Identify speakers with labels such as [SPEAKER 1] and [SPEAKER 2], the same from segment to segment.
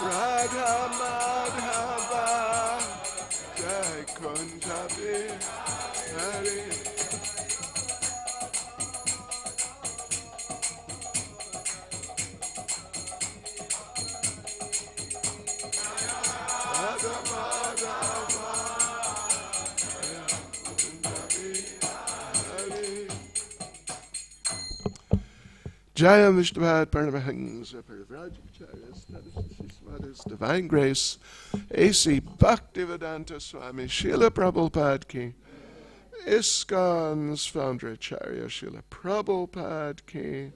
[SPEAKER 1] Radha Madhava Jai Kunja Bihari. Radha Madhava Jaya Vishnavad Paramahansa Parivrajacharya Status Divine Grace A.C. Bhaktivedanta Swami Srila Prabhupada Ki ISKCON's founder Acharya Srila Prabhupada Ki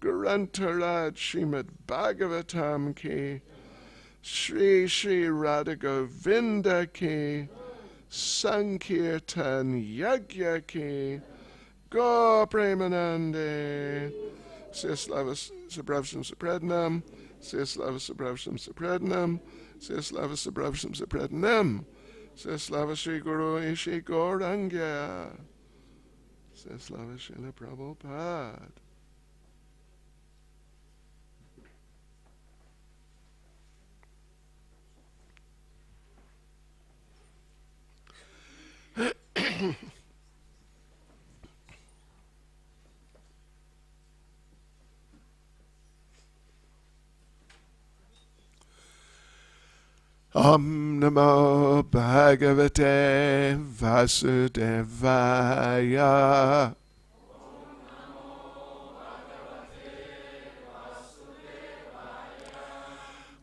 [SPEAKER 1] Grantaraj Srimad Bhagavatam Ki Sri Sri Radha Govinda Ki Sankirtan Yagya Ki Go Premanande Slava Sabravsham Sapradnam, Slava Sabravsham Sapradnam, Slava Sabravsham Sapradnam, Slava Sri Guru Ishi Gauranga, Slava Srila Prabhupada. Om Namo Bhagavate Vasudevaya.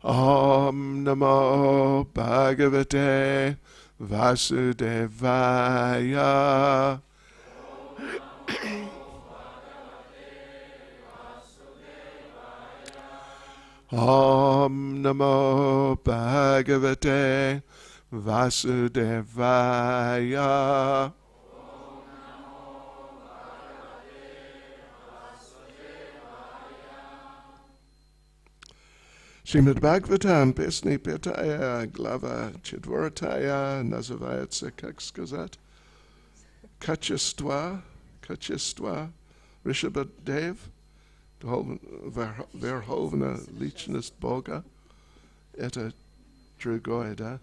[SPEAKER 1] Om Namo Bhagavate Vasudevaya. Om Namo Bhagavate Vasudevaya. Shrimad Bhagavatam, Pesni Petaya, Glava Chidvarataya, Nazывается, как сказать, Качества, Rishabhadev, Верховная личность Бога, это другое, да?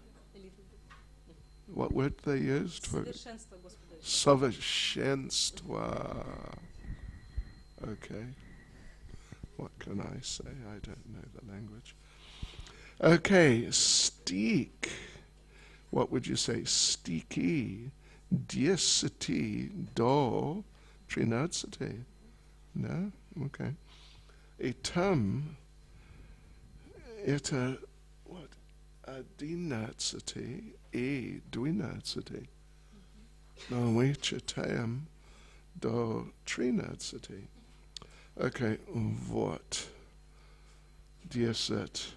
[SPEAKER 1] What word they used for совершенство? Okay. What can I say? I don't know the language. Okay, steak. What would you say? Stiki, diesity, do, trinatsity. No? Okay. Etam, eta, what? Adinatsity, duinatsity. No, we chatayam, do, trinatsity. Okay, what? Dieset.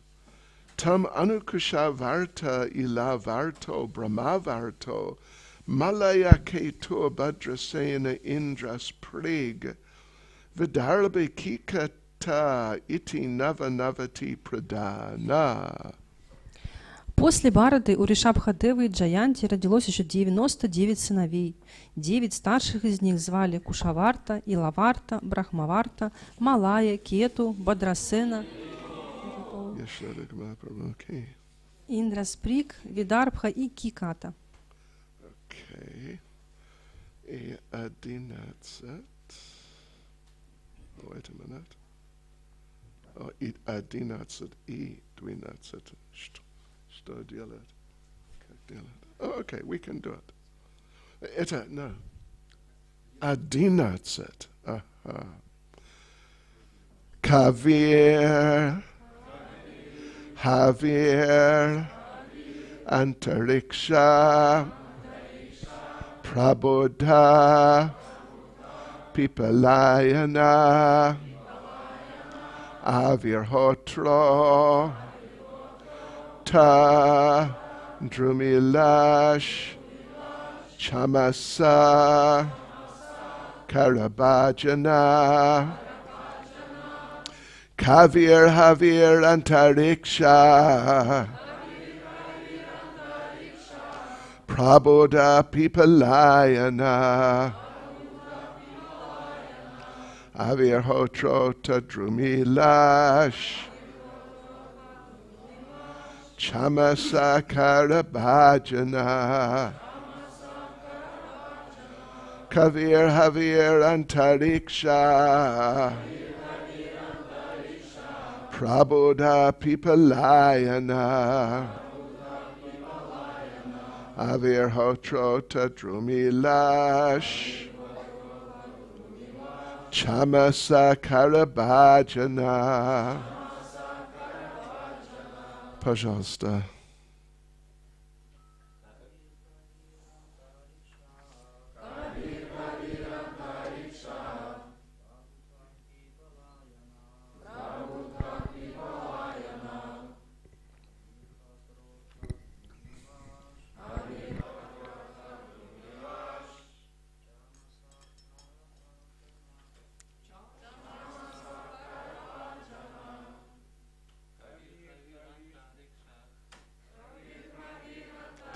[SPEAKER 1] Tam anukusha varta ila varto brahma varto malaya keto badrasena indras prig vidarbe kikata iti navati pradana.
[SPEAKER 2] После Бхараты у Ришабхадевы и Джаянти родилось еще 99 сыновей. 9 старших из них звали Кушаварта, Илаварта, Брахмаварта, Малая, Кету, Бадрасена, Индрасприк, Видарбха и Киката.
[SPEAKER 1] Okay. И 11. Wait a minute. Oh, 11 и 12. Что делать? Как делать? Oh, okay, we can do it. Это, no. 11. Aha. Kavir, Havir, Antariksha, Prabodha, Pipalayana, Avirhotro, Ta, Drumilash, Chamasa, Karabhajana, Kavir, Havir, Antariksha, Prabodha, Pipalayana, Avirhotro, Tadrumilash, Chamasakara bhajana. Kavir Havir Antariksha. Prabodha Pipalayana. Avir Hotrota Drumilash. Chamasakara bhajana. Пожалуйста.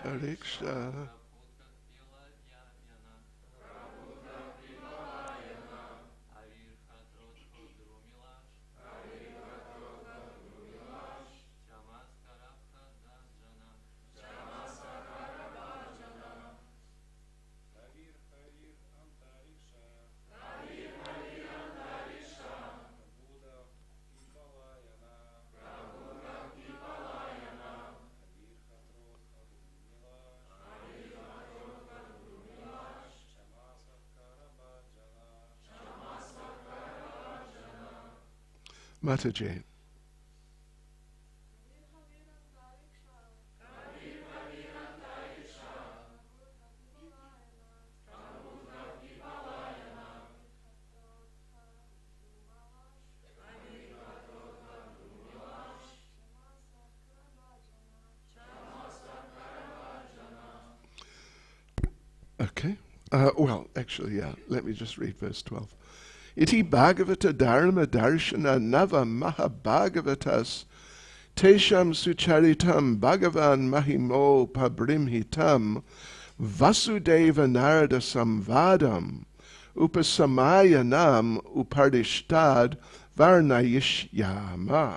[SPEAKER 1] Riksha. Mataji. Okay. Well, actually, yeah. Let me just read verse 12. Iti Bhagavata Dharma Darshana Nava Mahabhagavatas Tesham Sucharitam Bhagavan Mahimo Pabrimhitam Vasudeva Narada Samvadam Upasamayanam Upardishtad Varnayishyama.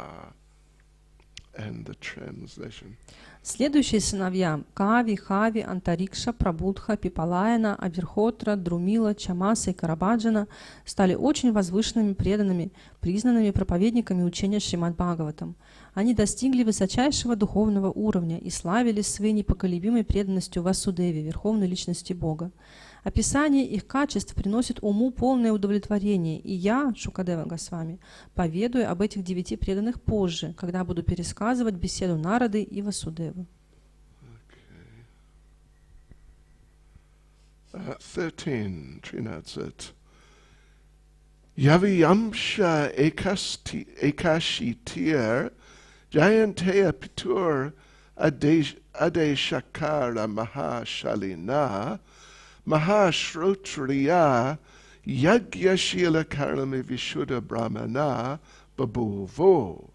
[SPEAKER 1] And the translation.
[SPEAKER 2] Следующие сыновья Кави, Хави, Антарикша, Прабудха, Пипалаяна, Авирхотра, Друмила, Чамаса и Карабаджана стали очень возвышенными преданными, признанными проповедниками учения Шримад Бхагаватам. Они достигли высочайшего духовного уровня и славились своей непоколебимой преданностью Васудеве, Верховной Личности Бога. Описание их качеств приносит уму полное удовлетворение, и я, Шукадева Госвами, поведаю об этих 9 преданных позже, когда буду пересказывать беседу Нарады и Васудевы.
[SPEAKER 1] 13. Yaviyamsha ekashitir jayanteya pitur adeshakara mahashalina Mahashrotriya Yagyashila Karami Vishuddha Brahmana Babhuvo.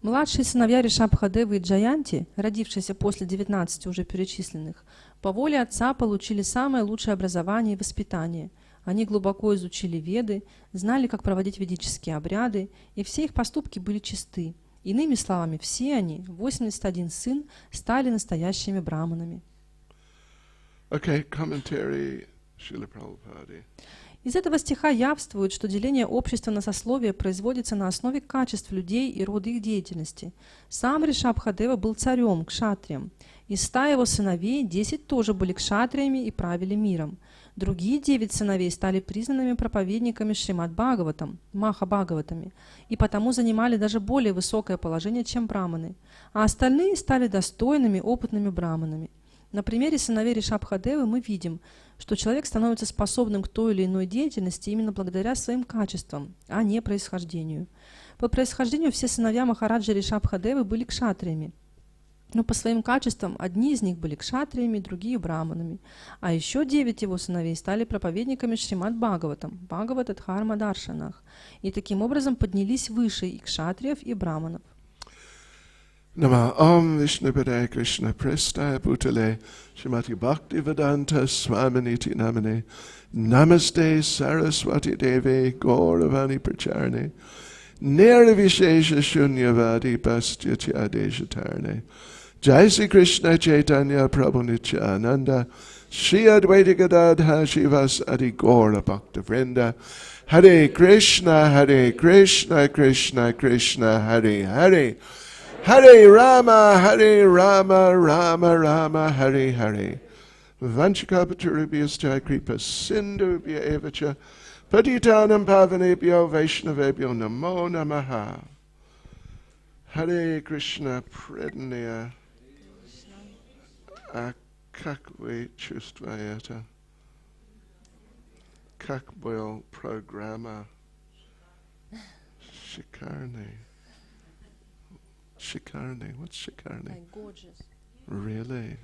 [SPEAKER 2] Младшие сыновья Ришабхадевы и Джаянти, родившиеся после 19 уже перечисленных, по воле отца получили самое лучшее образование и воспитание. Они глубоко изучили Веды, знали, как проводить ведические обряды, и все их поступки были чисты. Иными словами, все они, 81 сын, стали настоящими браманами.
[SPEAKER 1] Okay, commentary Srila Prabhupada.
[SPEAKER 2] Из этого стиха явствует, что деление общества на сословия производится на основе качеств людей и рода их деятельности. Сам Ришабхадева был царем, кшатрием. Из 100 его сыновей 10 тоже были кшатриями и правили миром. Другие 9 сыновей стали признанными проповедниками Шримад Бхагаватам, Маха-Бхагаватами, и потому занимали даже более высокое положение, чем браманы, а остальные стали достойными, опытными браманами. На примере сыновей Ришабхадевы мы видим, что человек становится способным к той или иной деятельности именно благодаря своим качествам, а не происхождению. По происхождению все сыновья Махараджа Ришабхадевы были кшатриями, но по своим качествам одни из них были кшатриями, другие браманами, а еще 9 его сыновей стали проповедниками Шримад Бхагаватам, Бхагавата Дхарма Даршанах, и таким образом поднялись выше и кшатриев, и браманов.
[SPEAKER 1] Nama Om Vishnupadaya Krishna Prestaya Bhutale Shrimati Bhakti Vedanta Swaminiti Namane Namaste Saraswati Devi Gauravani Pracharane Nirvishesha Shunyavadi Pastyatya Deshatarne. Jai Sri Krishna Chaitanya Prabhu Nityananda Shri Advaita Gadadha Shivas Adi Gaura Bhakta Vrinda. Hare Krishna Krishna Krishna Hare Hare. Hare Rama Rama Rama Hare Hare. Vanchakapatarubhyascha kripa sindhubhya evacha patitanam pavanebhyo vaishnavebhyo namo namaha. Hare Krishna predanya. А как вы чувствуете? Как был программа? Шикарный. Шикарный. What's шикарный?
[SPEAKER 2] Like gorgeous.
[SPEAKER 1] Really?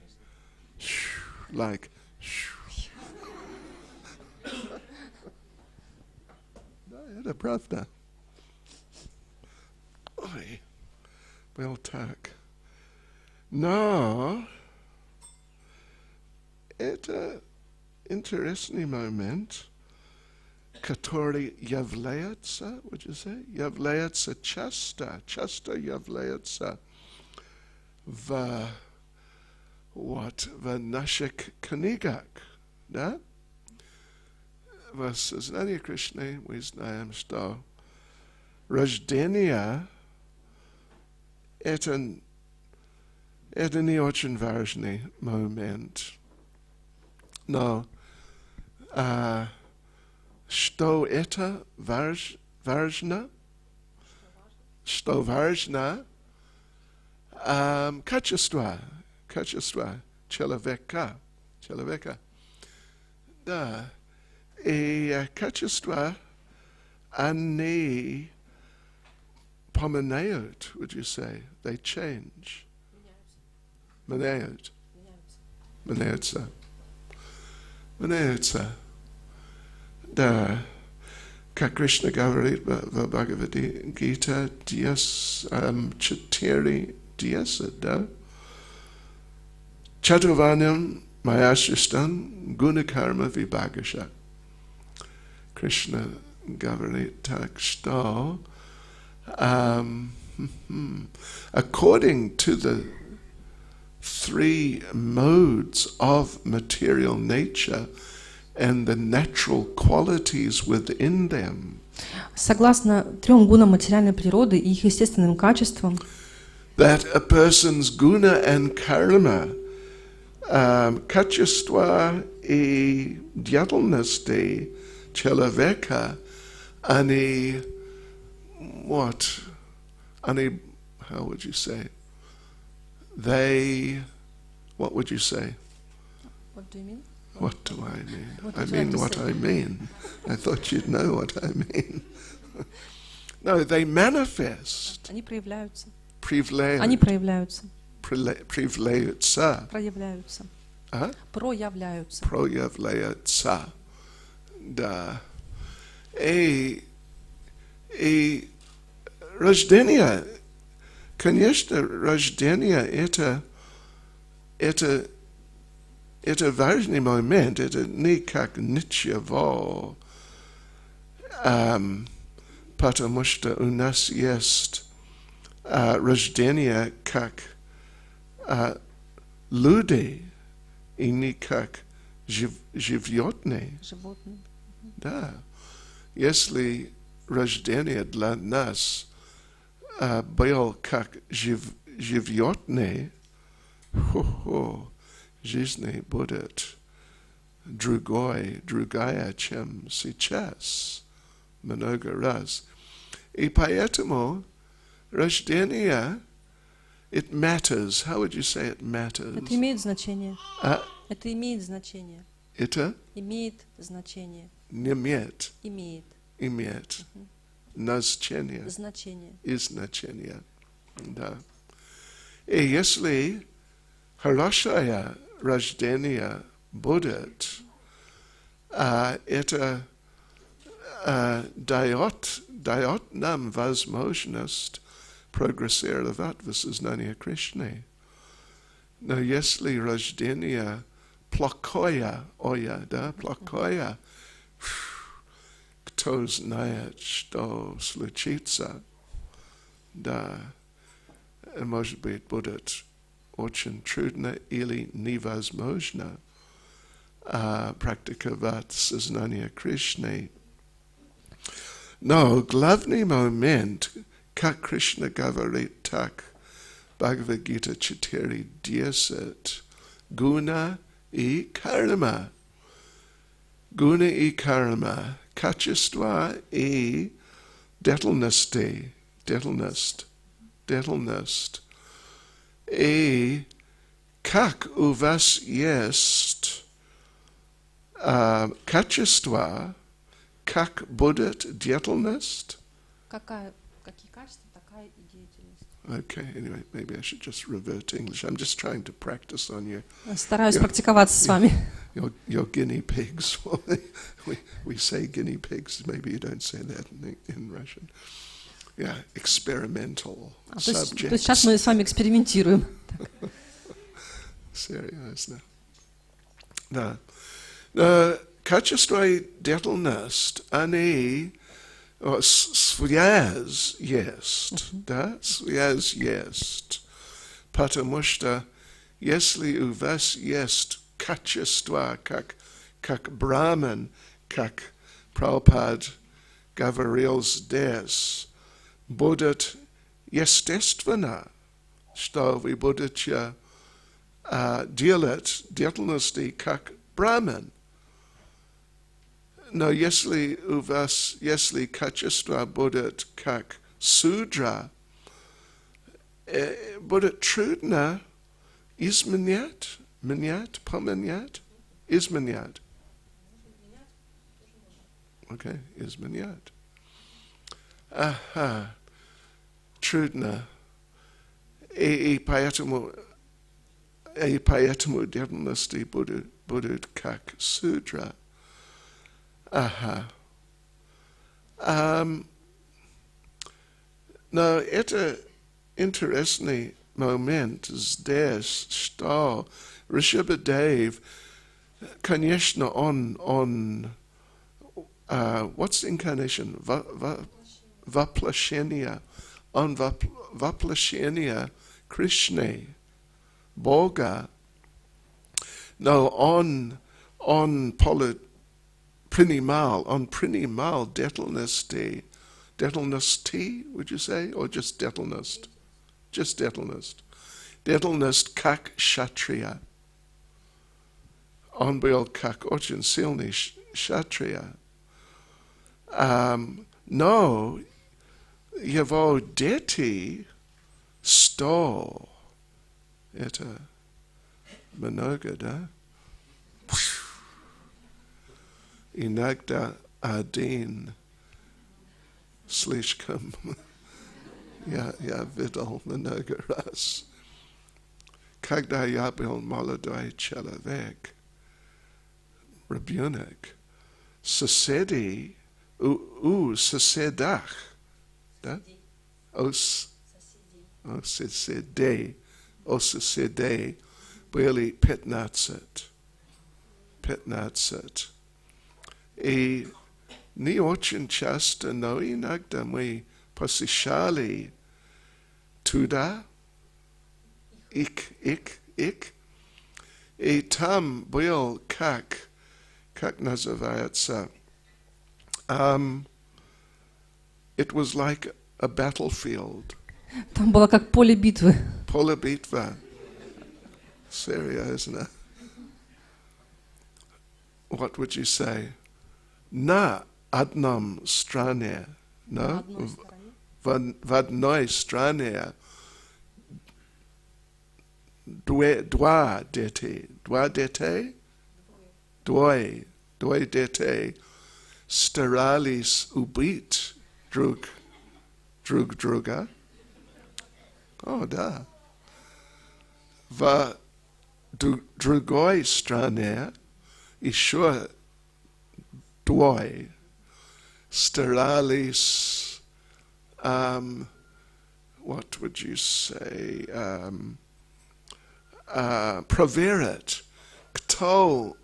[SPEAKER 1] Like. Да, это правда. Ой, был так. Но это интересный момент, который является, would you say, является часто является в наших книгах, да? В сознании Кришны мы знаем, что рождение это не очень важный момент. Но что это важно? Что важно? Качество человека. Да. И качества, они поменяют, would you say? They change. Меняются. Да. Как Кришна говорит в Бхагаватам 4:10, да? Чатурварням маяшриштан гунакарма вибхагаша. Krishna говорит так, что according to the three modes of material nature and the natural qualities within them,
[SPEAKER 2] Согласно трем гунам материальной природы и их естественным качествам,
[SPEAKER 1] that a person's guna and karma, качества и деятельности человека, они, они, how would you say? What would you say?
[SPEAKER 2] What do you mean?
[SPEAKER 1] What do I mean?
[SPEAKER 2] What
[SPEAKER 1] I
[SPEAKER 2] would you like
[SPEAKER 1] mean
[SPEAKER 2] to
[SPEAKER 1] what
[SPEAKER 2] say?
[SPEAKER 1] I mean. I thought you'd know what I mean. No, they manifest.
[SPEAKER 2] Они проявляются.
[SPEAKER 1] Проявляются. Проявляются. Да. И рождение, конечно, рождение это важный момент, это не как ничего, потому что у нас есть рождение как люди и не как животные. Да. Если рождение для нас было как животные, жизнь будет другая, чем сейчас, много раз. И поэтому рождение, it matters. How would you say it matters?
[SPEAKER 2] Это имеет значение. Это имеет значение.
[SPEAKER 1] Это?
[SPEAKER 2] Имеет значение.
[SPEAKER 1] Не имеет.
[SPEAKER 2] Имеет.
[SPEAKER 1] Значение.
[SPEAKER 2] Значение.
[SPEAKER 1] И значение. Да. И если хорошее рождение будет, это дает нам возможность прогрессировать в сознании Кришны. Но если рождение плохое, плохое, кто знает, что случится, да, может быть, будет очень трудно или невозможно практиковать сознание Кришны. Но главный момент, как Кришна говорит так, Бхагават-гита 4:10, гуна и карма. Гуна и карма, качество и деятельность. И как у вас есть качество, как будет деятельность?
[SPEAKER 2] Какие качества, такая и деятельность.
[SPEAKER 1] Okay, anyway, maybe I should just revert to English. I'm just trying to practice on you.
[SPEAKER 2] Стараюсь практиковаться с вами.
[SPEAKER 1] Your guinea pigs. We say guinea pigs. Maybe you don't say that in Russian. Yeah, experimental subjects.
[SPEAKER 2] То есть сейчас мы с вами экспериментируем.
[SPEAKER 1] Серьезно. Да. Качество и деятельность, они связь есть, да? Связь есть. Потому что если у вас есть качество, как браман, как Прабхупад говорил здесь, будет естественно, что вы будете делать деятельности как браман. Но если у вас, если качество будет как судра, будет трудно изменять, изменять. Окей, изменять. Ага, трудно. И поэтому деятельности будут как судра. Ага. Но это интересный момент здесь, что Rishabhadeva, конечно, он what's incarnation? Воплощение. Он воплощение Кришны, Бога. Но он принимал деятельности, would you say, or just деятельность? Just деятельность. Деятельность как шатрия. Он был как очень сильный шатрия. Но его дети 100. Это много, да? Иногда один слишком. Я видел много раз. Когда я был молодой человек, ребенок, соседи у соседах, да? У соседей были 15. И не очень часто, но иногда мы посещали туда, их. И там был как называется, it was like a battlefield.
[SPEAKER 2] Там было как поле битвы.
[SPEAKER 1] Поле битва. Серьезно. What would you say? На одном стране, no? В одной стране два детей, двое детей старались убить друг друга. О, да. В другой стране еще двое старались, what would you say, проверить, кто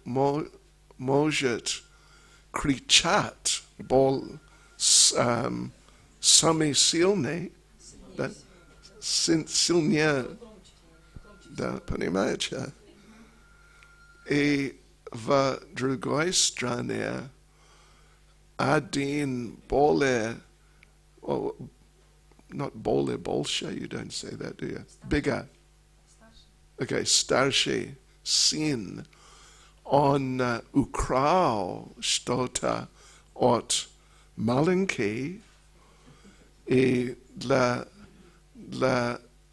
[SPEAKER 1] может кричать самый сильный, да, сильнее, да, понимаете? И в другой стране один более, not более, больше, you don't say that, do you? Bigger. Okay, старший сын, он украл что-то от маленький, и для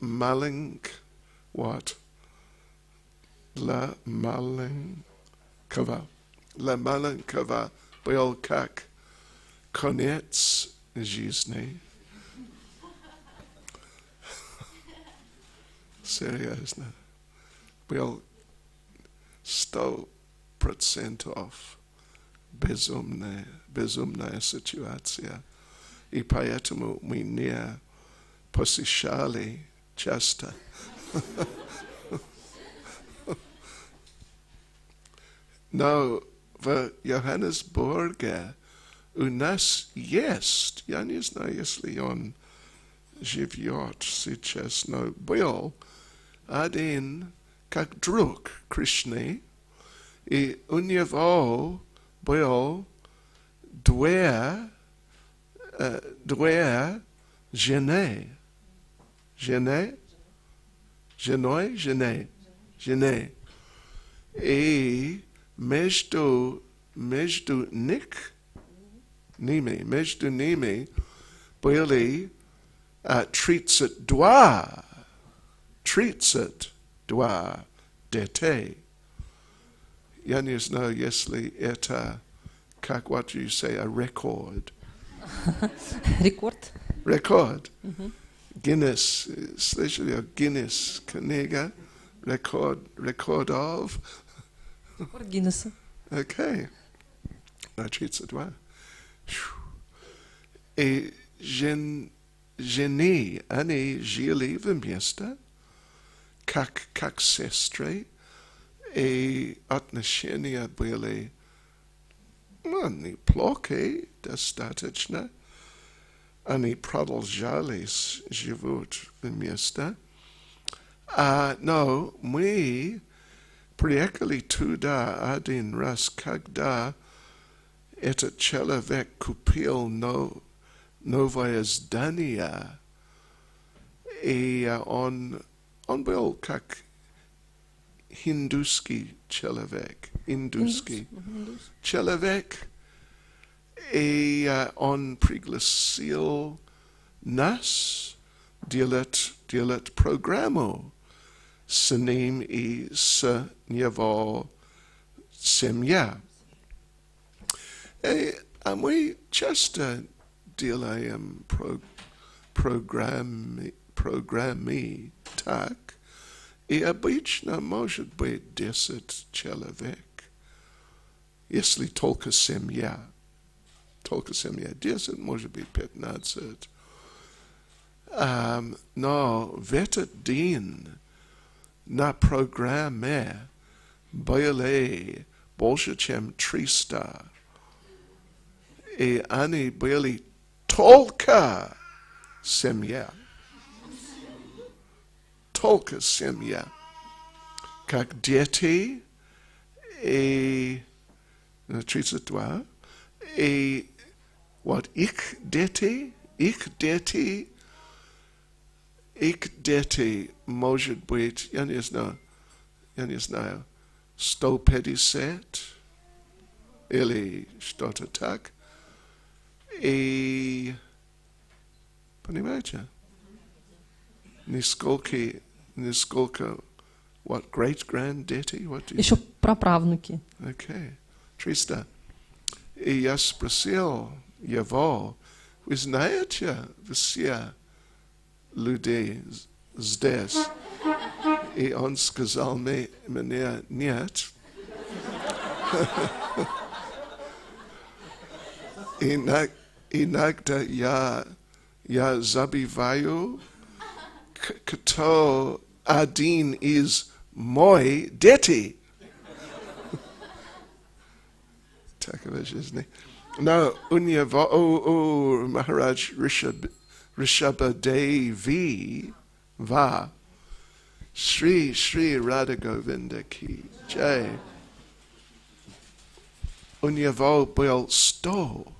[SPEAKER 1] маленького был как конец жизни. Серьезно. Был 100% безумная ситуация. И поэтому мы не посещали часто. Но в Йоханнесбурге у нас есть, я не знаю, если он живет сейчас, но был один как друг Кришны, и у него был две жены. И между ними были 32 детей. Я не знаю, если это, как what you say, a record.
[SPEAKER 2] Рекорд.
[SPEAKER 1] Рекорд. Гиннес, слышали о Гиннес книга? Рекордов.
[SPEAKER 2] Рекорд Гиннеса.
[SPEAKER 1] Окей. 32. И жены, они жили вместе, как сестры, и отношения были неплохие достаточно. Они продолжали живут вместе. Но мы приехали туда один раз, когда этот человек купил новое здание, и он был как индусский человек, человек, и он пригласил нас делать программу с ним и с его семьей. А мы часто делаем программы так, и обычно может быть 10 человек, если только семья. 10, может быть 15. Но в этот день на программе были больше, чем 300. И они были только семья. Только семья. Как дети и 32. И вот их дети, может быть, я не знаю, 150 или что-то так. И, понимаете, нисколько, what, great-grand дети?
[SPEAKER 2] Еще праправнуки.
[SPEAKER 1] Окей, 300. И я спросил его, вы знаете все людей здесь? И он сказал мне нет. Иногда я забиваю, кто один из моих детей. Такова жизнь. No, Maharaj Rishabha Devi Va. Shri Shri Radha Govinda Ki Jai. Unyavo Boil Sto.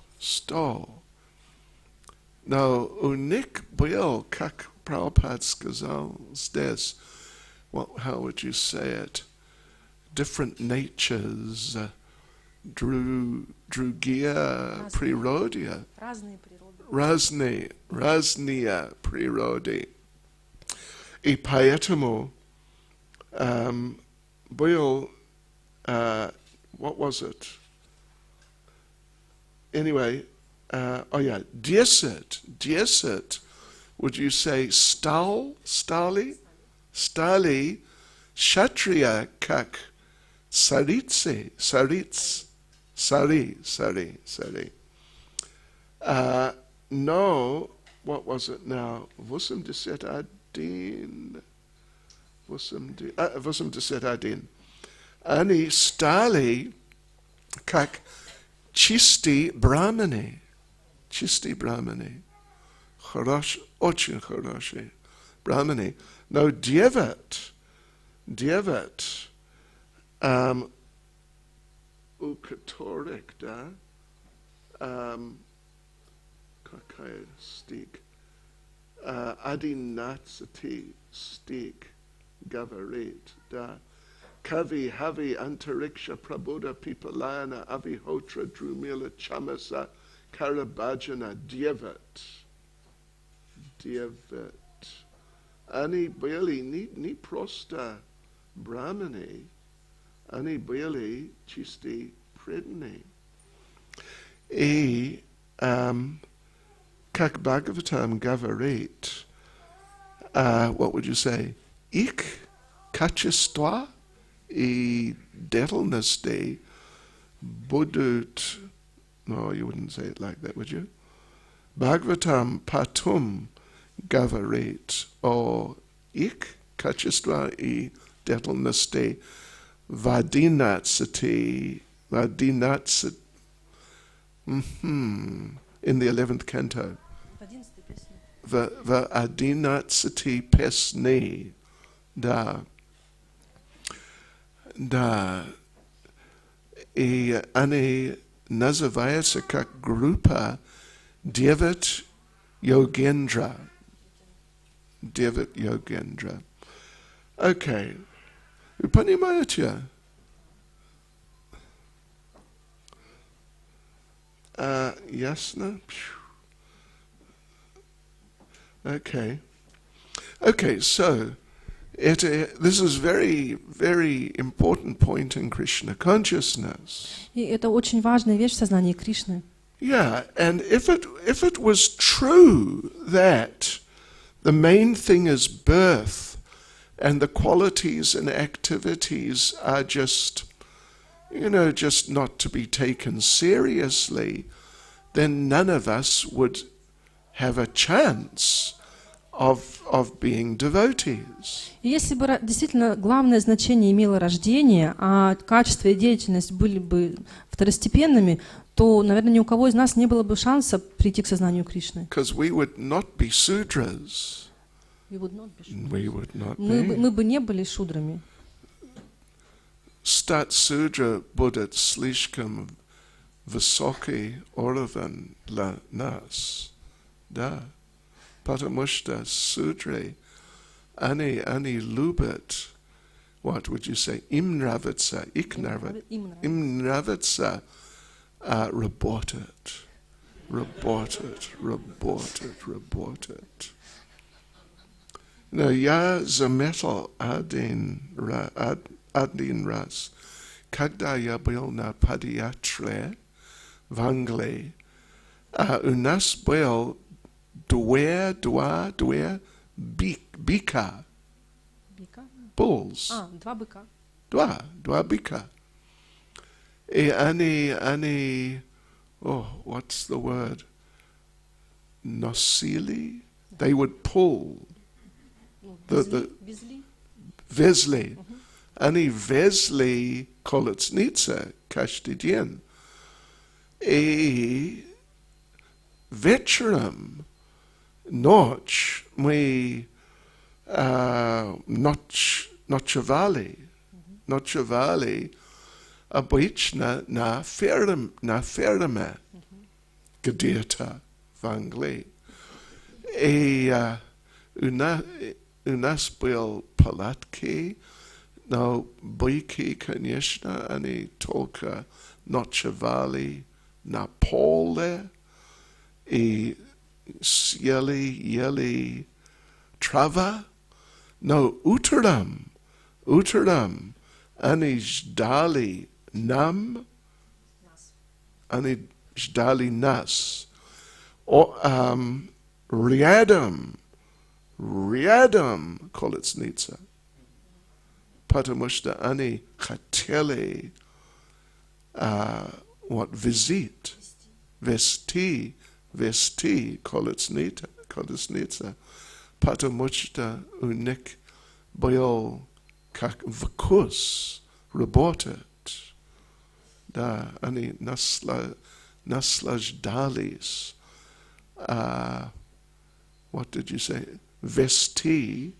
[SPEAKER 1] No, Unik Boil Kak Prabhupada Skazal Stes. How would you say it? Different natures. Другие природы. Разные природы. И поэтому был, what was it? Anyway, 10, would you say stali, kshatriya kak sari. No, what was it now? Vusam deset adin. Ani stali kak chisti brahmane. Хорош, очень хороший. Brahmane. No, devat. Ukatorik, da? Какая стих? Одиннадцатый стих говорит, да? Kavi Havi Antariksha Prabhuda Pipalana Avihotra Drumila Chamasa Karabhajana Dievat. Ani Baili ni prosta Brahmane, Ani Baili Chisti Predne. Kak Bhagavatam Gavaret, what would you say? Ik Kachistva? I detelnosti budut, no, you wouldn't say it like that, would you? Bhagavatam patum gavaret, or ik kachistva I detelnosti vadinatsati, in the 11th canto. Vadinatsati pesni, da. Да, и они называются как группа 9 йогендра. 9 йогендра. Окей. Вы понимаете? Ясно? Okay. Okay, so this is very, very important point in Krishna consciousness.
[SPEAKER 2] И это очень важная вещь в сознании Кришны.
[SPEAKER 1] Yeah, and if it was true that the main thing is birth and the qualities and activities are just not to be taken seriously, then none of us would have a chance of being devotees.
[SPEAKER 2] Если бы действительно главное значение имело рождение, а качество и деятельность были бы второстепенными, то, наверное, ни у кого из нас не было бы шанса прийти к сознанию Кришны.
[SPEAKER 1] Because we would not be sudras.
[SPEAKER 2] We would not be.
[SPEAKER 1] Мы
[SPEAKER 2] бы не были шудрами.
[SPEAKER 1] Стать судра будет слишком высокий уровень для нас. Да. Потому что судры, они любят, what would you say, им нравится работать. Но я заметил один раз, когда я был на падиатре в Англии, у нас был два бика. Bulls.
[SPEAKER 2] Два быка.
[SPEAKER 1] Два бика. И они, what's the word? Носили? They would pull. Везли. Они везли колесницы каждый день. И вечером, ночь, мы ночевали обычно на ферме где-то в Англии. И у нас был палатки, но быки, конечно, они только ночевали на поле и ели трава, но утром они ждали нас. Рядом колесница, потому что они хотели вести колесница, потому что у них был как вкус работать. Да, они наслаждались. What did you say? Vesti.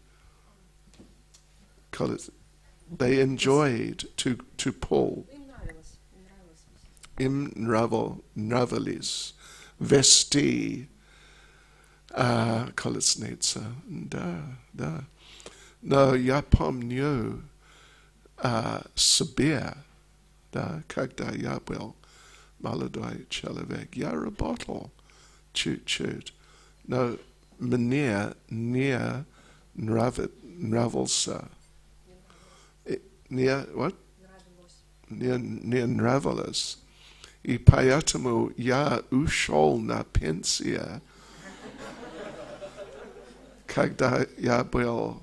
[SPEAKER 1] They enjoyed to pull. Им нравились. Вести колесница. Да. Но я помню себе, да, когда я был молодой человек, я работал чуть-чуть, но мне не нравился. Не нравилось. И поэтому я ушел на пенсию, когда я был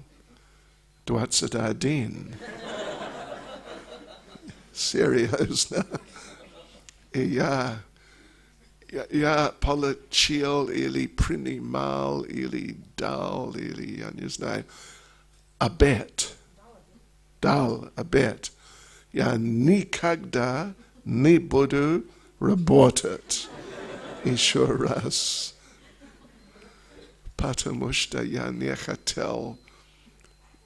[SPEAKER 1] 21. Серьезно. И я получил или принимал, или дал, или, я не знаю, обет. Дал обет. Я никогда не буду работать еще раз. Потому что я не хотел,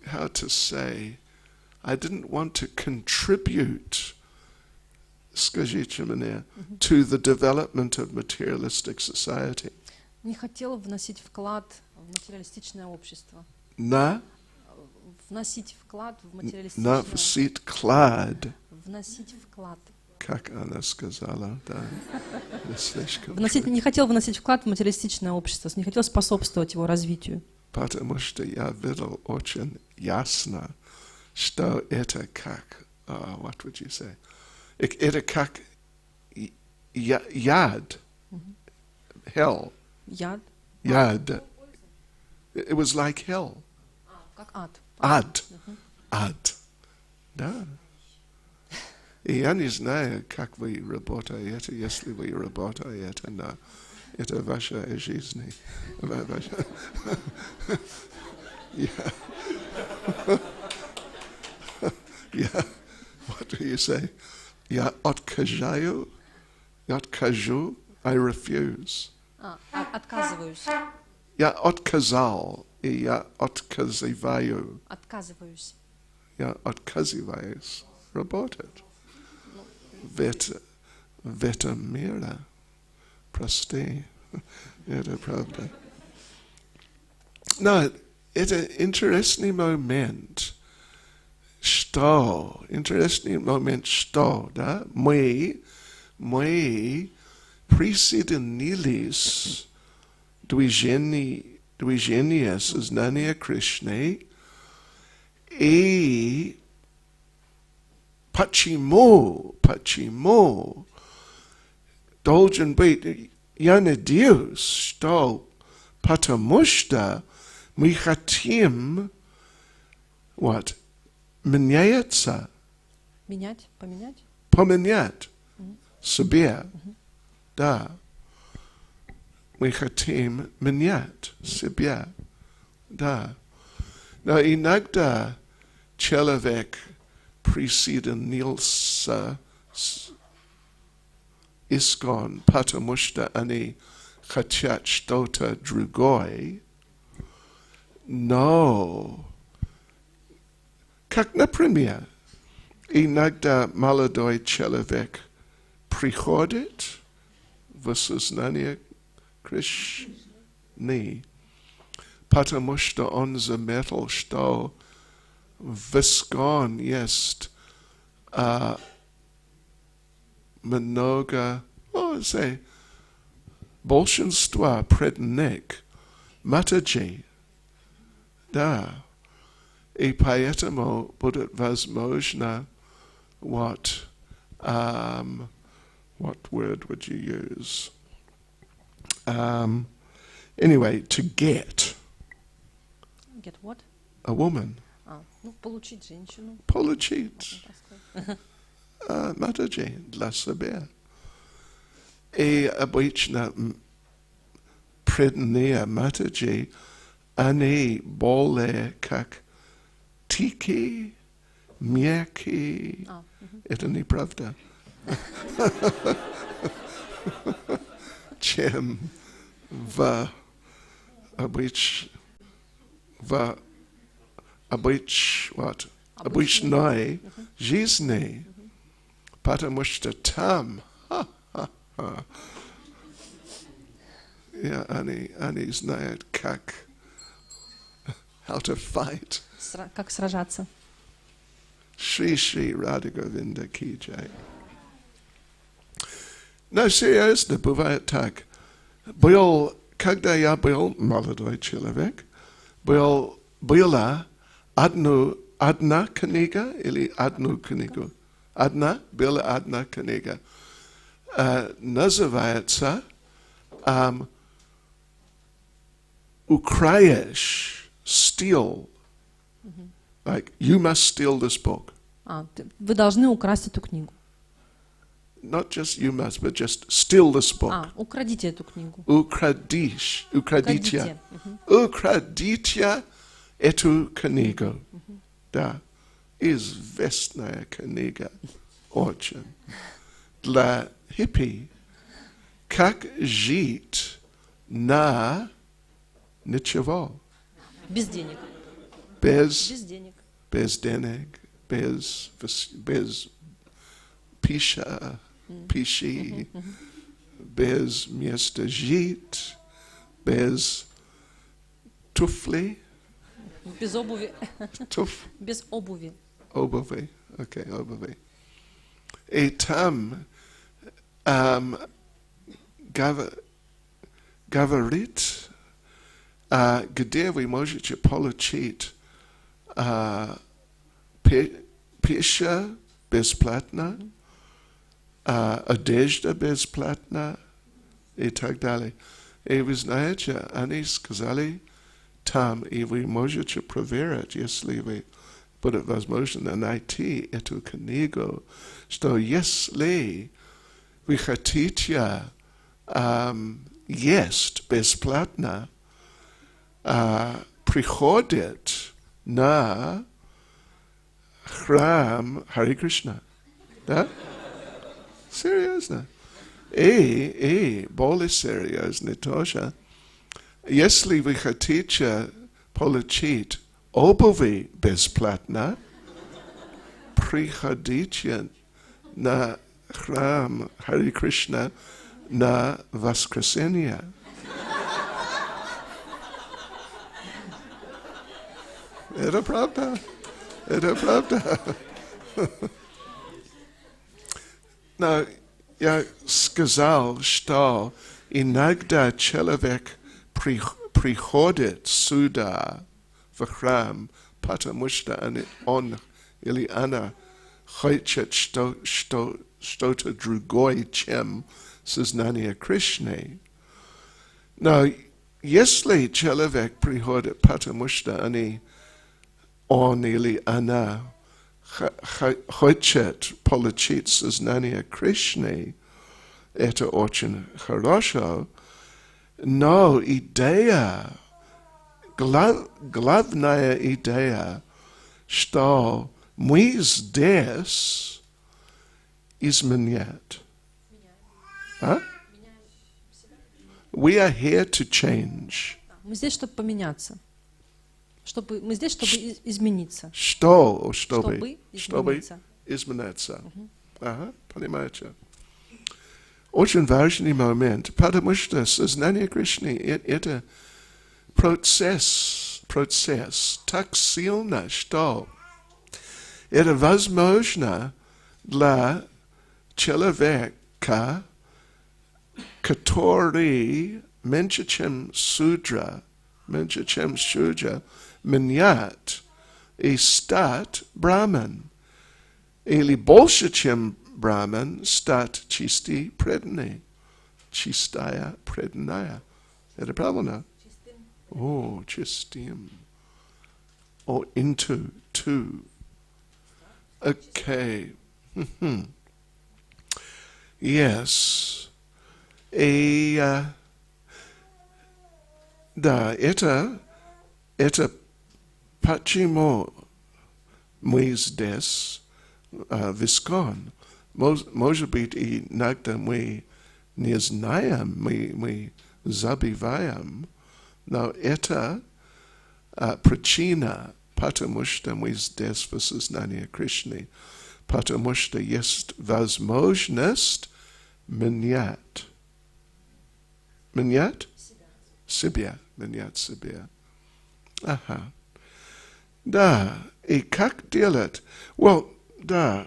[SPEAKER 1] how to say, I didn't want to contribute, скажите мне, to the development of materialistic society.
[SPEAKER 2] Не хотел вносить вклад в материалистичное общество. Вносить вклад в материалистичное общество. Вносить вклад.
[SPEAKER 1] Как она сказала, да.
[SPEAKER 2] Не хотел вносить вклад в материалистичное общество, не хотел способствовать его развитию.
[SPEAKER 1] Потому что я видел очень ясно, что это как, what would you say? Это как яд. Hell.
[SPEAKER 2] Яд?
[SPEAKER 1] Яд. It was like hell.
[SPEAKER 2] Как ад.
[SPEAKER 1] Ад. Да. И я не знаю, как вы работаете, если вы работаете на это ваша жизнь. What do you say? Я откажу, I refuse.
[SPEAKER 2] Отказываюсь.
[SPEAKER 1] Я отказал, и я отказываю.
[SPEAKER 2] Отказываюсь.
[SPEAKER 1] Я отказываюсь работать. В этом мире. Прости. Это правда. Но это интересный момент. Что? Да? Мы присоединились движение сознания Кришны, и почему должен быть, я надеюсь, что потому что мы хотим меняться. Поменять себе. Да. Мы хотим менять себя. Да. Но иногда человек присоединился искон, потому что они хотят что-то другое, но, как, например, иногда молодой человек приходит в осознание Кришны, потому что он заметил, что в искон есть много, большинство преданных Матаджи, да, и поэтому будет возможно what word would you use? Anyway, to get
[SPEAKER 2] Get what?
[SPEAKER 1] a woman.
[SPEAKER 2] Получить женщину.
[SPEAKER 1] Получить Матаджи для себя. И обычно преданные Матаджи, они более как тихие, мягкие. Это неправда. Чем в обычной жизни, потому что там они знают, как how to fight.
[SPEAKER 2] Как сражаться.
[SPEAKER 1] Шри Рада Говинда ки джай. Но серьезно, бывает так. Когда я был молодой человек, была одна книга или одну книгу? Была одна книга. Называется «Украешь, steal». Like, you must steal this book.
[SPEAKER 2] Вы должны украсть эту книгу.
[SPEAKER 1] Not just you must, but just steal this book.
[SPEAKER 2] Украдите эту книгу.
[SPEAKER 1] Украдите эту книгу. Да, известная книга. Очень. Для хиппи. Как жить на ничего.
[SPEAKER 2] Без денег.
[SPEAKER 1] Без
[SPEAKER 2] денег.
[SPEAKER 1] Без денег. Без пищи, без места жить, без туфли.
[SPEAKER 2] Без обуви. Без обуви.
[SPEAKER 1] Обуви, окей, обуви. И там говорит, где вы можете получить пища бесплатно, одежда бесплатно и так далее. И вы знаете, они сказали там, и вы можете проверить, если вы будет возможно найти эту книгу, что если вы хотите есть бесплатно, приходит на храм Хари Кришна. Да? Серьезно. И более серьезно тоже. Если вы хотите получить обуви бесплатно, приходите на храм Хари Кришна на воскресенье. Это правда. Это правда. Но я сказал, что иногда человек приходит сюда, в храм, потому что он или она хочет что-то другое, чем сознание Кришны. Но если человек приходит, потому что он или она хочет получить сознание Кришны, это очень хорошо, но идея, главная идея, что мы здесь изменять. Huh? We are here to change.
[SPEAKER 2] Мы здесь, чтобы поменяться. Мы здесь, чтобы измениться.
[SPEAKER 1] Чтобы
[SPEAKER 2] измениться.
[SPEAKER 1] измениться. Ага, понимаете? Очень важный момент, потому что сознание Кришны это процесс так сильно, что это возможно для человека, который меньше, чем судра, менять и стать браман. Или больше, чем браман, стать чистый преданный. Чистая преданная. Это правильно? О, чистым. Or into, to. Okay. Yes. И да, это почему мы здесь в Искон. Может быть, иногда мы не знаем, мы забиваем, но это причина, потому что мы здесь в сознании Кришны, потому что есть возможность менять себя. Ага. Да, и как делать? Well, да,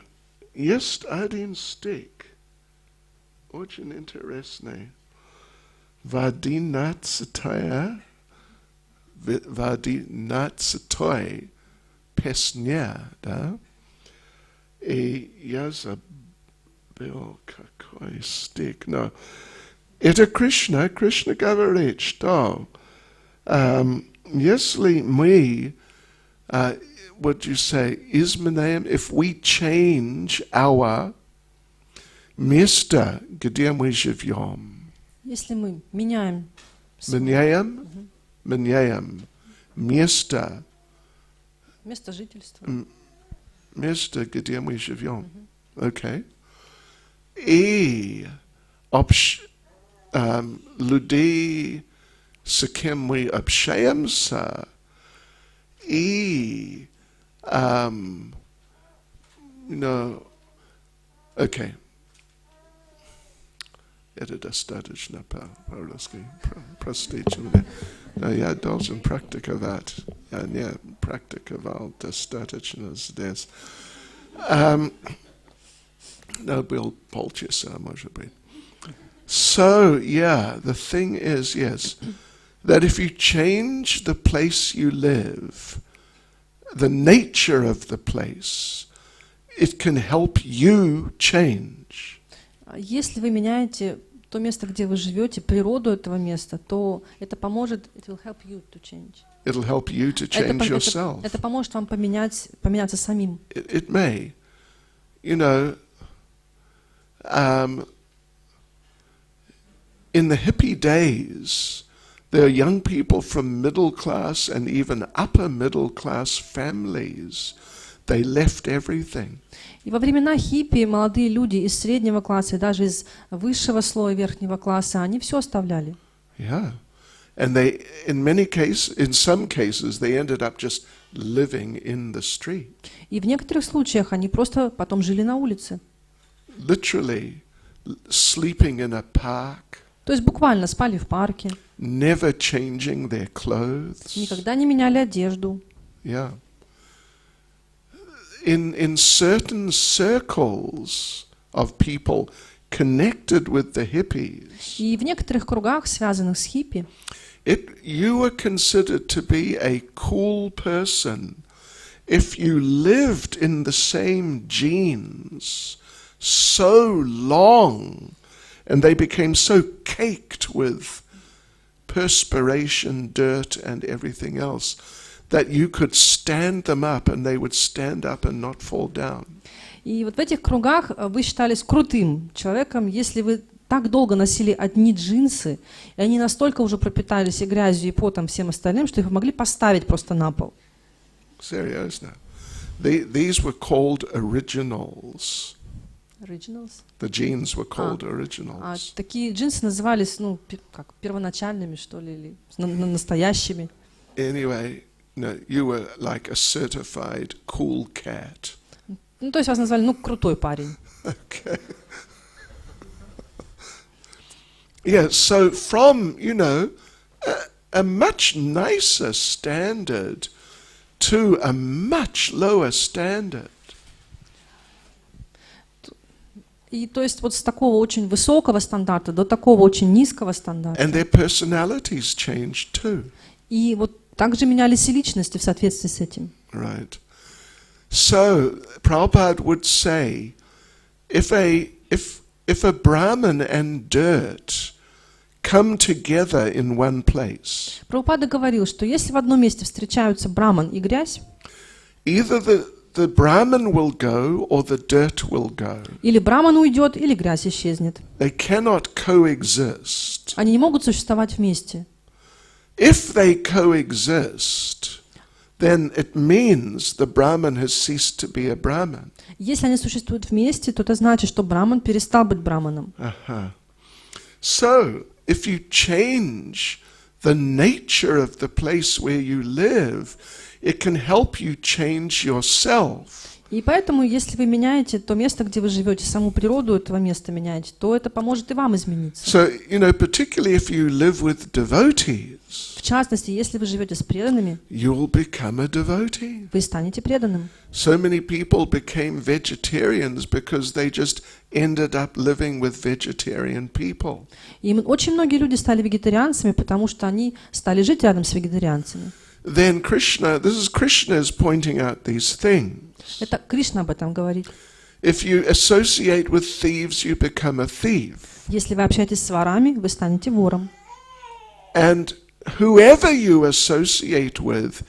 [SPEAKER 1] есть один стих, очень интересный, в 11-й песне, да, и я забыл, какой стих, но это Кришна говорит, что если мы, what you say, изменяем, if we change our место, где мы живем.
[SPEAKER 2] Если мы меняем
[SPEAKER 1] место
[SPEAKER 2] жительства.
[SPEAKER 1] Место, где мы живем. Okay. И людей, с кем мы общаемся, и okay. Это достаточно по-русски. Простите меня. Но я должен практиковать. Я не практиковал достаточно здесь. Но был полчаса, может быть. So, yeah, the thing is, yes, that if you change the place you live, the nature of the place, it can help you change.
[SPEAKER 2] Если вы меняете то место, где вы живете, природу этого места, то это поможет, it will help you to change.
[SPEAKER 1] It'll help you to change yourself.
[SPEAKER 2] Это поможет вам поменяться самим.
[SPEAKER 1] It may. You know, in the hippie days, there are young people from middle class and even upper middle class families. They left everything.
[SPEAKER 2] И во времена хиппи молодые люди из среднего класса и даже из высшего слоя верхнего класса, они все оставляли.
[SPEAKER 1] Yeah. And they, in some cases, they ended up just living in the street.
[SPEAKER 2] И в некоторых случаях они просто потом жили на улице.
[SPEAKER 1] Literally sleeping in a park.
[SPEAKER 2] То есть буквально спали в парке.
[SPEAKER 1] Never changing their clothes.
[SPEAKER 2] Никогда не меняли одежду.
[SPEAKER 1] Yeah. In certain circles of people connected with the hippies,
[SPEAKER 2] и в некоторых кругах, связанных с хиппи,
[SPEAKER 1] you were considered to be a cool person if you lived in the same jeans so long, and they became so caked with perspiration, dirt, and everything else, that you could stand them up and they would stand up and not fall down.
[SPEAKER 2] И вот в этих кругах вы считались крутым человеком, если вы так долго носили одни джинсы, и они настолько уже пропитались и грязью, и потом, всем остальным, что их могли поставить просто на пол.
[SPEAKER 1] Серьезно. These were called originals.
[SPEAKER 2] Originals.
[SPEAKER 1] The jeans were called originals.
[SPEAKER 2] Такие джинсы назывались, как первоначальными, что ли, или настоящими.
[SPEAKER 1] Anyway, no, you were like a certified cool cat.
[SPEAKER 2] То есть вас назвали, крутой парень.
[SPEAKER 1] Okay. Yeah, so from, a much nicer standard to a much lower standard.
[SPEAKER 2] И то есть вот с такого очень высокого стандарта до такого очень низкого стандарта.
[SPEAKER 1] And their personalities changed too.
[SPEAKER 2] И вот также менялись и личности в соответствии с этим.
[SPEAKER 1] Right. So Prabhupada would say, if a Brahman and dirt come together in one place,
[SPEAKER 2] Прабхупада говорил, что если в одном месте встречаются браман и грязь,
[SPEAKER 1] either the Brahman will go or the dirt will go.
[SPEAKER 2] или браман уйдет, или грязь исчезнет.
[SPEAKER 1] They cannot coexist.
[SPEAKER 2] Они не могут существовать вместе.
[SPEAKER 1] If they coexist, then it means the Brahman has ceased to be a Brahman.
[SPEAKER 2] Если они существуют вместе, то это значит, что браман перестал быть браманом.
[SPEAKER 1] So, if you change the nature of the place where you live, it can help you change yourself.
[SPEAKER 2] И поэтому, если вы меняете то место, где вы живете, саму природу этого места меняете, то это поможет и вам измениться.
[SPEAKER 1] So, particularly if you live with devotees,
[SPEAKER 2] в частности, если вы живете с преданными,
[SPEAKER 1] you will become a devotee.
[SPEAKER 2] Вы станете преданным.
[SPEAKER 1] So many people became vegetarians because they just ended up living with vegetarian people.
[SPEAKER 2] И очень многие люди стали вегетарианцами, потому что они стали жить рядом с вегетарианцами.
[SPEAKER 1] Then Krishna is pointing out these things.
[SPEAKER 2] Это Кришна об этом говорит.
[SPEAKER 1] If you associate with thieves, you become a thief.
[SPEAKER 2] Если вы общаетесь с ворами, вы станете вором.
[SPEAKER 1] And whoever you associate with,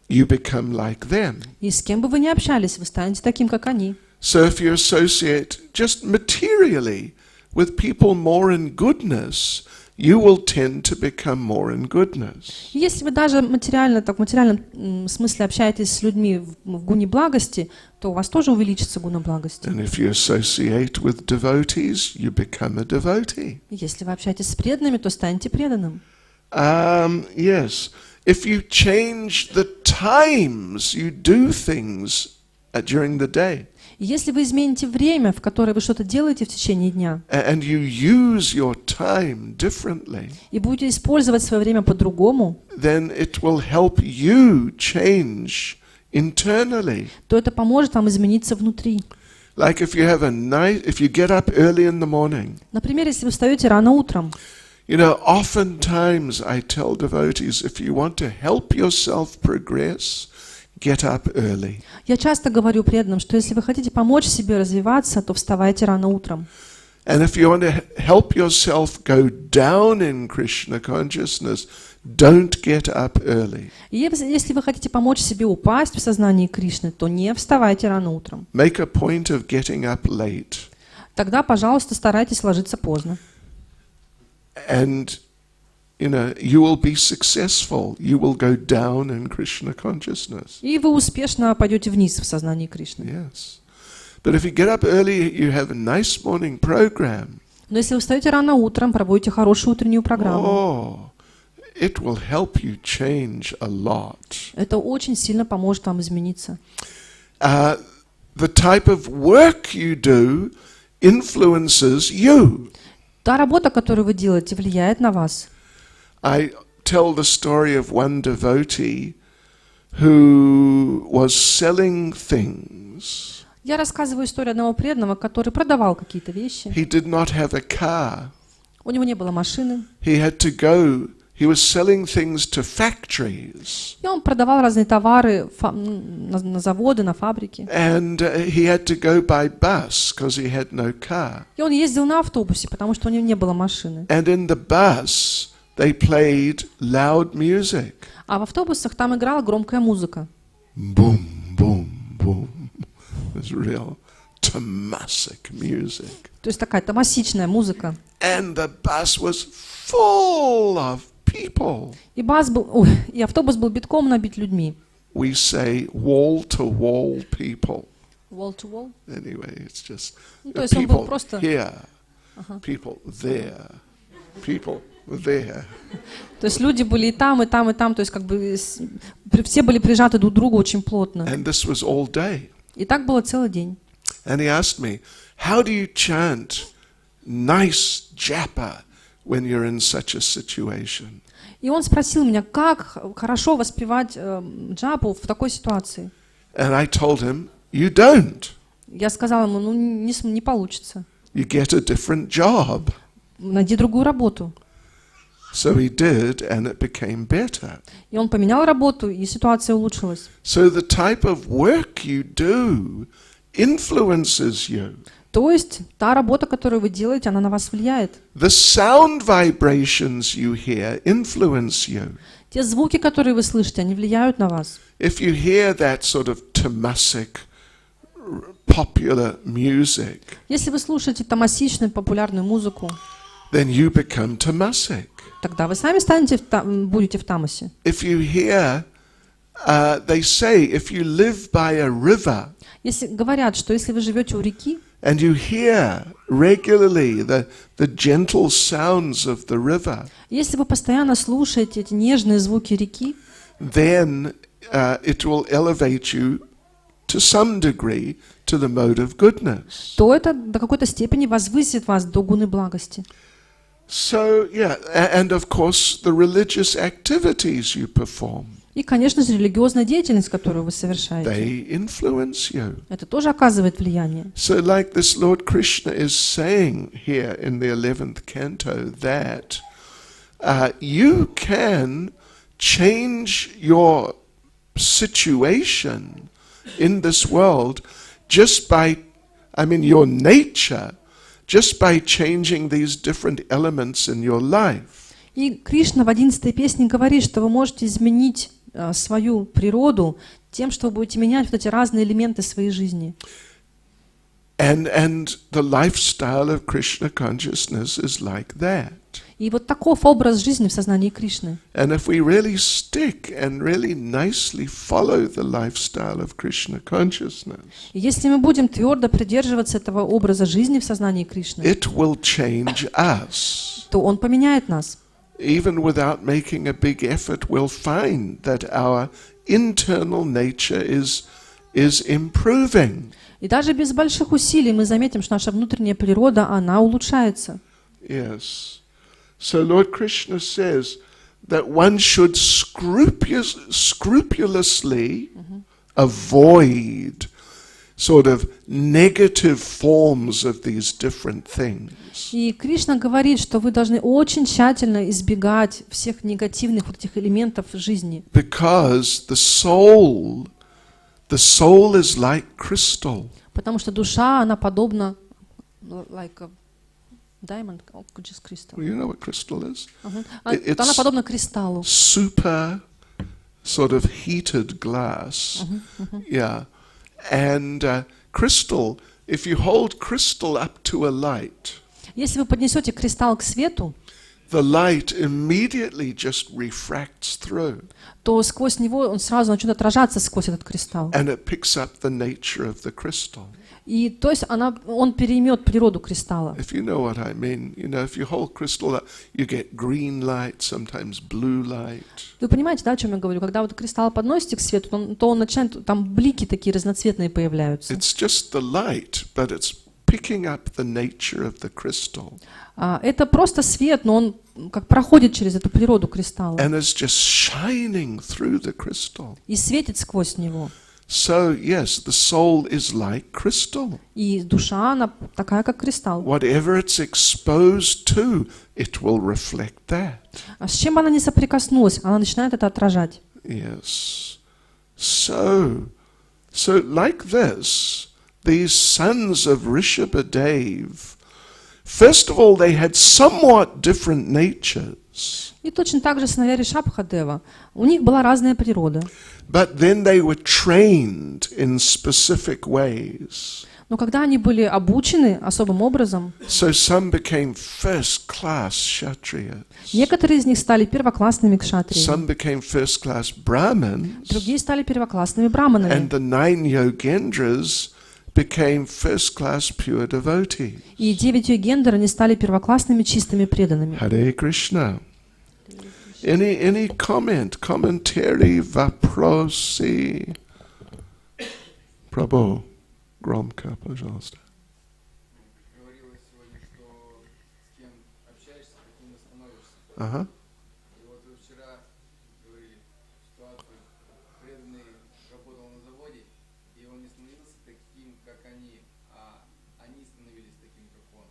[SPEAKER 1] you become like them.
[SPEAKER 2] И с кем бы вы ни общались, вы станете таким, как они.
[SPEAKER 1] So if you associate just materially with people more in goodness, you will tend to become more in goodness.
[SPEAKER 2] Если вы даже в материальном смысле общаетесь с людьми в гуне благости, то у вас тоже увеличится гуна благости.
[SPEAKER 1] And if you associate with devotees, you become a devotee.
[SPEAKER 2] Если вы общаетесь с преданными, то станете преданным.
[SPEAKER 1] Yes. If you change the times you do things during the day.
[SPEAKER 2] Если вы измените время, в которое вы что-то делаете в течение дня,
[SPEAKER 1] and you use your time differently,
[SPEAKER 2] и будете использовать свое время по-другому,
[SPEAKER 1] then it will help you change internally.
[SPEAKER 2] То это поможет вам измениться внутри.
[SPEAKER 1] Like if you get up early in the morning.
[SPEAKER 2] Например, если вы встаете рано утром.
[SPEAKER 1] Oftentimes I tell devotees, if you want to help yourself progress, get up early.
[SPEAKER 2] Я часто говорю преданным, что если вы хотите помочь себе развиваться, то вставайте рано утром.
[SPEAKER 1] And if you want to help yourself go down in Krishna consciousness, don't get up early.
[SPEAKER 2] И если вы хотите помочь себе упасть в сознании Кришны, то не вставайте рано утром.
[SPEAKER 1] Make a point of getting up late.
[SPEAKER 2] Тогда, пожалуйста, старайтесь ложиться поздно.
[SPEAKER 1] And you will be successful. You will go down in Krishna consciousness.
[SPEAKER 2] И вы успешно пойдете вниз в сознании Кришны.
[SPEAKER 1] Yes. But if you get up early, you have a nice morning program.
[SPEAKER 2] Но если вы встаете рано утром, проводите хорошую утреннюю программу,
[SPEAKER 1] it will help you change a lot.
[SPEAKER 2] Это очень сильно поможет вам измениться.
[SPEAKER 1] The type of work you do influences you.
[SPEAKER 2] Та работа, которую вы делаете, влияет на вас.
[SPEAKER 1] I tell the story of one devotee who was selling things.
[SPEAKER 2] Я рассказываю историю одного преданного, который продавал какие-то вещи.
[SPEAKER 1] He did not have a car.
[SPEAKER 2] У него не было машины.
[SPEAKER 1] He was selling things to factories.
[SPEAKER 2] И он продавал разные товары на заводы, на фабрики.
[SPEAKER 1] And he had to go by bus because he had no car.
[SPEAKER 2] И он ездил на автобусе, потому что у него не было машины.
[SPEAKER 1] And in the bus they played loud music.
[SPEAKER 2] А в автобусах там играла громкая музыка.
[SPEAKER 1] Boom, boom, boom. It's real tamasic music.
[SPEAKER 2] То есть такая тамасичная музыка.
[SPEAKER 1] And the bus was full of people.
[SPEAKER 2] И автобус был битком набит людьми.
[SPEAKER 1] We say wall-to-wall people.
[SPEAKER 2] Wall to wall.
[SPEAKER 1] Anyway, it's just
[SPEAKER 2] То есть он был
[SPEAKER 1] people
[SPEAKER 2] просто...
[SPEAKER 1] here, people there, people there.
[SPEAKER 2] То есть люди были и там, и там, и там. То есть как бы все были прижаты друг к другу очень плотно.
[SPEAKER 1] And this was all day.
[SPEAKER 2] И так было целый день.
[SPEAKER 1] And he asked me, how do you chant nice japa when you're in such a situation?
[SPEAKER 2] И он спросил меня, как хорошо воспевать джапу в такой ситуации.
[SPEAKER 1] And I told him, you don't.
[SPEAKER 2] Я сказала ему, ну не получится.
[SPEAKER 1] You get a different job.
[SPEAKER 2] Найди другую работу.
[SPEAKER 1] So he did, and it became better.
[SPEAKER 2] И он поменял работу, и ситуация улучшилась.
[SPEAKER 1] So the type of work you do influences you.
[SPEAKER 2] То есть та работа, которую вы делаете, она на вас влияет.
[SPEAKER 1] The sound vibrations you hear influence you.
[SPEAKER 2] Те звуки, которые вы слышите, они влияют на вас.
[SPEAKER 1] If you hear that sort of tamasic, popular music,
[SPEAKER 2] Если вы слушаете тамасичную популярную музыку,
[SPEAKER 1] then you become tamasic.
[SPEAKER 2] тогда вы сами будете в тамасе.
[SPEAKER 1] If you hear, they say, if you live by a river,
[SPEAKER 2] Если говорят, что если вы живете у реки,
[SPEAKER 1] and you hear regularly the gentle sounds of the river,
[SPEAKER 2] если вы постоянно слушаете эти нежные звуки реки,
[SPEAKER 1] then it will elevate you to some degree to the mode of goodness.
[SPEAKER 2] то это до какой-то степени возвысит вас до гуны благости.
[SPEAKER 1] So, yeah, and of course the religious activities you perform,
[SPEAKER 2] И, конечно же, религиозная деятельность, которую вы совершаете,
[SPEAKER 1] they influence you.
[SPEAKER 2] это тоже оказывает влияние.
[SPEAKER 1] So like this Lord Krishna is saying here in the 11th canto that you can change your situation in this world just by, your nature, just by changing these different elements in your life.
[SPEAKER 2] И Кришна в 11-й песне говорит, что вы можете изменить свою природу тем, что вы будете менять вот эти разные элементы своей жизни.
[SPEAKER 1] And the lifestyle of Krishna consciousness is like that.
[SPEAKER 2] И вот таков образ жизни в сознании Кришны.
[SPEAKER 1] And if we really stick and really nicely follow the lifestyle of Krishna consciousness,
[SPEAKER 2] И если мы будем твердо придерживаться этого образа жизни в сознании Кришны,
[SPEAKER 1] it will change us.
[SPEAKER 2] то он поменяет нас.
[SPEAKER 1] Even without making a big effort, we'll find that our internal nature is improving.
[SPEAKER 2] И даже без больших усилий мы заметим, что наша внутренняя природа, она улучшается.
[SPEAKER 1] Yes. So Lord Krishna says that one should scrupulously avoid sort of negative forms of these different things.
[SPEAKER 2] И Кришна говорит, что вы должны очень тщательно избегать всех негативных вот этих элементов жизни.
[SPEAKER 1] Because the soul is like crystal.
[SPEAKER 2] Потому что душа, она подобна like a diamond, just crystal.
[SPEAKER 1] You know what crystal is?
[SPEAKER 2] Она подобна кристаллу.
[SPEAKER 1] Super sort of heated glass. Yeah. And crystal, if you hold crystal up to a light,
[SPEAKER 2] Если вы поднесете кристалл к свету,
[SPEAKER 1] the light immediately just refracts through.
[SPEAKER 2] то сквозь него он сразу начнет отражаться сквозь этот кристалл.
[SPEAKER 1] And it picks up the nature of the crystal.
[SPEAKER 2] И то есть он переймет природу кристалла.
[SPEAKER 1] If you know what I mean, if you hold crystal up, you get green light, sometimes blue light.
[SPEAKER 2] Вы понимаете, да, о чем я говорю? Когда вот кристалл подносите к свету, то он начинает, там блики такие разноцветные появляются.
[SPEAKER 1] It's just the light, but it's picking up the nature of the crystal.
[SPEAKER 2] Это просто свет, но он как проходит через эту природу кристалла.
[SPEAKER 1] And it's just shining through the crystal.
[SPEAKER 2] И светит сквозь него.
[SPEAKER 1] So, yes, the soul is like crystal.
[SPEAKER 2] И душа, она такая, как кристалл.
[SPEAKER 1] Whatever it's exposed to, it will reflect that.
[SPEAKER 2] А с чем бы она ни соприкоснулась, она начинает это отражать.
[SPEAKER 1] Yes. So like this, these sons of Rishabhadev, first of all, they had somewhat different natures.
[SPEAKER 2] И точно так же сыновья Ришабхадева. У них была разная природа.
[SPEAKER 1] But then they were trained in specific ways.
[SPEAKER 2] Но когда они были обучены особым образом,
[SPEAKER 1] So some became first-class Kshatriyas.
[SPEAKER 2] некоторые из них стали первоклассными кшатриями,
[SPEAKER 1] Some became first-class Brahmins.
[SPEAKER 2] другие стали первоклассными браманами.
[SPEAKER 1] And the 9 Yogendras became first-class pure devotees.
[SPEAKER 2] И 9 йогендер, они стали первоклассными чистыми преданными.
[SPEAKER 1] Hare Krishna. Any comment, commentary, вопросы? Prabhu, громко, пожалуйста.
[SPEAKER 3] Говорилось сегодня, что с кем общаешься, таким и становишься.
[SPEAKER 1] Ага.
[SPEAKER 3] И вот вы вчера говорили ситуацию, преданный работал на заводе, и он не становился таким, как они, а они становились таким, как он.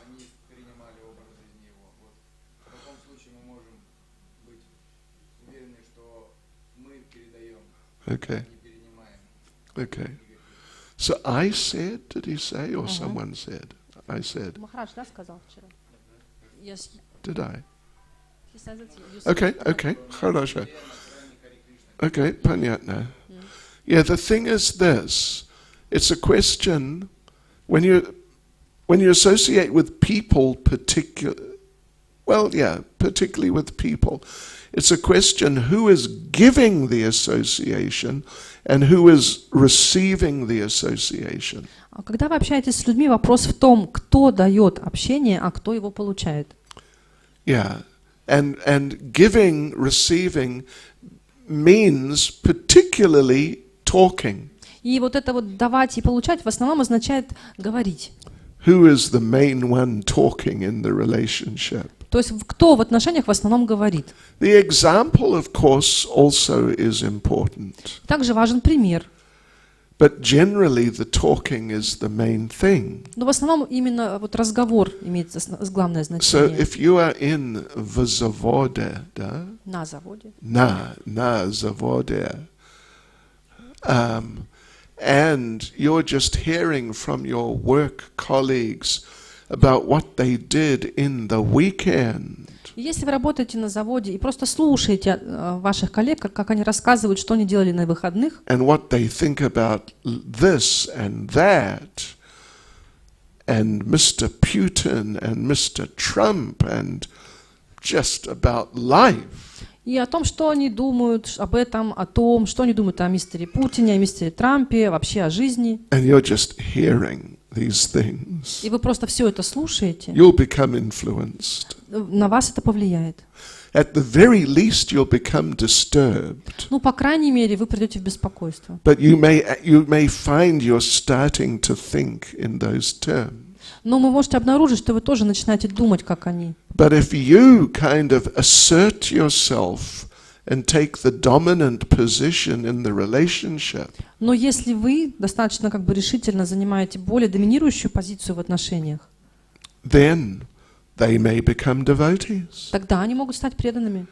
[SPEAKER 3] Они принимали образ жизни его. Вот в таком случае мы можем быть уверены, что мы передаем,
[SPEAKER 1] Okay.
[SPEAKER 3] не перенимаем.
[SPEAKER 1] Okay. So I said, did he say, or someone said? I said.
[SPEAKER 2] Махарадж, да, сказал вчера? Yes.
[SPEAKER 1] Did I?
[SPEAKER 2] He says it, you say
[SPEAKER 1] Okay,
[SPEAKER 2] it.
[SPEAKER 1] okay. Хорошо. Okay, понятно. Yeah, the thing is this. It's a question when you associate with people particularly with people, it's a question who is giving the association and who is receiving the association.
[SPEAKER 2] А когда вы общаетесь с людьми, вопрос в том, кто дает общение, а кто его получает.
[SPEAKER 1] Yeah. And giving, receiving means particularly talking.
[SPEAKER 2] И вот это вот давать и получать в основном означает говорить.
[SPEAKER 1] Who is the main one talking in the relationship?
[SPEAKER 2] То есть кто в отношениях в основном говорит.
[SPEAKER 1] The example, of course, also is important.
[SPEAKER 2] Также важен пример.
[SPEAKER 1] But generally the talking is the main thing.
[SPEAKER 2] Но в основном именно вот разговор имеет главное
[SPEAKER 1] So
[SPEAKER 2] значение.
[SPEAKER 1] if you are in в заводе, да?
[SPEAKER 2] На заводе.
[SPEAKER 1] На заводе, and you're just hearing from your work colleagues about what they did in the weekend.
[SPEAKER 2] И если вы работаете на заводе и просто слушаете ваших коллег, как они рассказывают, что они делали на выходных,
[SPEAKER 1] And what they think about this and that, and Mr. Putin and Mr. Trump, and just about life.
[SPEAKER 2] и о том, что они думают об этом, о том, что они думают о мистере Путине, о мистере Трампе, вообще о жизни.
[SPEAKER 1] And you're just hearing these things.
[SPEAKER 2] И вы просто все это слушаете,
[SPEAKER 1] You'll become influenced.
[SPEAKER 2] на вас это повлияет.
[SPEAKER 1] At the very least, you'll become disturbed.
[SPEAKER 2] Ну, по крайней мере, вы придете в беспокойство.
[SPEAKER 1] But you may find you're starting to think in those terms.
[SPEAKER 2] Но вы можете обнаружить, что вы тоже начинаете думать, как они.
[SPEAKER 1] But if you kind of assert yourself and take the dominant position in the relationship,
[SPEAKER 2] Но если вы достаточно как бы решительно занимаете более доминирующую позицию в отношениях,
[SPEAKER 1] then they may become devotees.
[SPEAKER 2] тогда они могут стать преданными.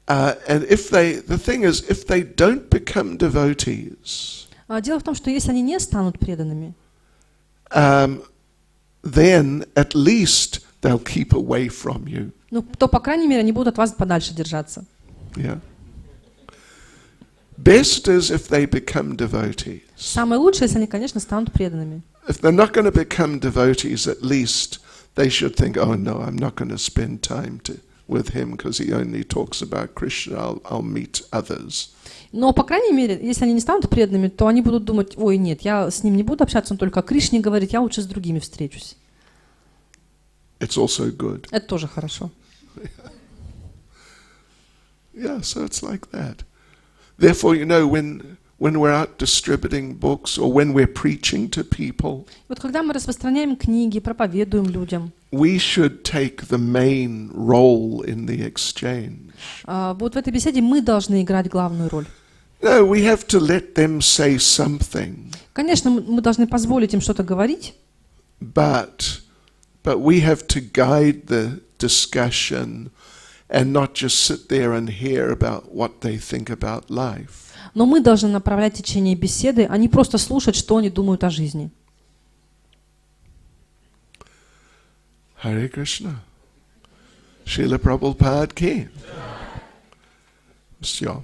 [SPEAKER 1] And the thing is, if they don't become devotees,
[SPEAKER 2] А дело в том, что если они не станут преданными,
[SPEAKER 1] then at least they'll keep away from you.
[SPEAKER 2] ну, то, по крайней мере, они будут от вас подальше держаться.
[SPEAKER 1] Yeah. Best is if they become devotees.
[SPEAKER 2] Самое лучшее, если они, конечно, станут преданными.
[SPEAKER 1] If they're not going to become devotees, at least they should think, oh no, I'm not going to spend time with him because he only talks about Krishna. I'll meet others.
[SPEAKER 2] Но, по крайней мере, если они не станут преданными, то они будут думать, ой, нет, я с ним не буду общаться, он только о Кришне говорит, я лучше с другими встречусь.
[SPEAKER 1] It's also good.
[SPEAKER 2] Это тоже хорошо.
[SPEAKER 1] Yeah, so it's like that. Therefore, you know, when we're out distributing books or when we're preaching to people,
[SPEAKER 2] Вот когда мы распространяем книги, проповедуем людям,
[SPEAKER 1] we should take the main role in the exchange.
[SPEAKER 2] вот в этой беседе мы должны играть главную роль.
[SPEAKER 1] No, we have to let them say something,
[SPEAKER 2] Конечно, мы должны позволить им что-то говорить,
[SPEAKER 1] but we have to guide the discussion and not just sit there and hear about what they think about life.
[SPEAKER 2] но мы должны направлять течение беседы, а не просто слушать, что они думают о жизни.
[SPEAKER 1] Hare Krishna. Srila Prabhupada ki. Все.